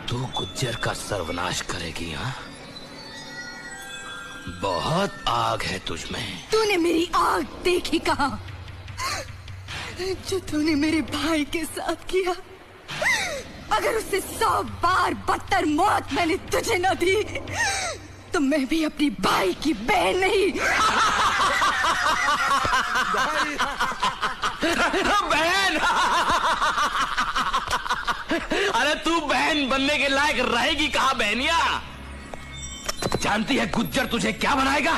तू गुज्जर का सर्वनाश करेगी, हाँ? बहुत आग है तुझमें। तूने मेरी आग देखी कहाँ? जो तूने मेरे भाई के साथ किया, अगर उससे 100 बार बदतर मौत मैंने तुझे न दी, तो मैं भी अपनी भाई की बहन नहीं। बहन? अरे तू बहन बनने के लायक रहेगी कहाँ बहनिया? जानती है गुज्जर तुझे क्या बनाएगा?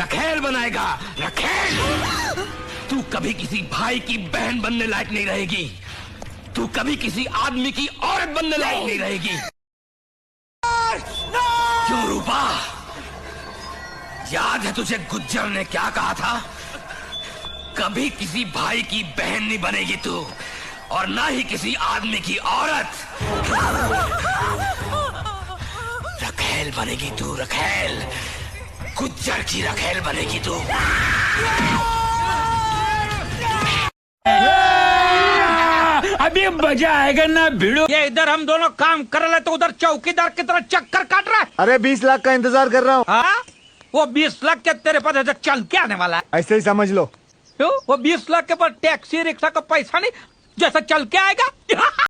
रखेल बनाएगा, रखेल। तू कभी किसी भाई की बहन बनने लायक नहीं रहेगी। तू कभी किसी आदमी की औरत बनने लायक नहीं रहेगी। क्यों रूपा? याद है तुझे गुज्जर ने क्या कहा था? कभी किसी भाई की बहन नहीं बनेगी तू, और ना ही किसी आदमी की औरत। रखेल बनेगी तू, रखेल। गुज्जर की रखेल बनेगी तू। अभी मजा आएगा ना भिड़ो। ये इधर हम दोनों काम कर रहे तो उधर चौकीदार की तरह चक्कर काट रहा है। अरे 20 लाख का इंतजार कर रहा हूँ। हाँ? वो 20 लाख के तेरे पास ऐसे चल के आने वाला है? ऐसे ही समझ लो। क्यों? वो 20 लाख के पास टैक्सी रिक्शा का पैसा नहीं, जैसा चल के आएगा।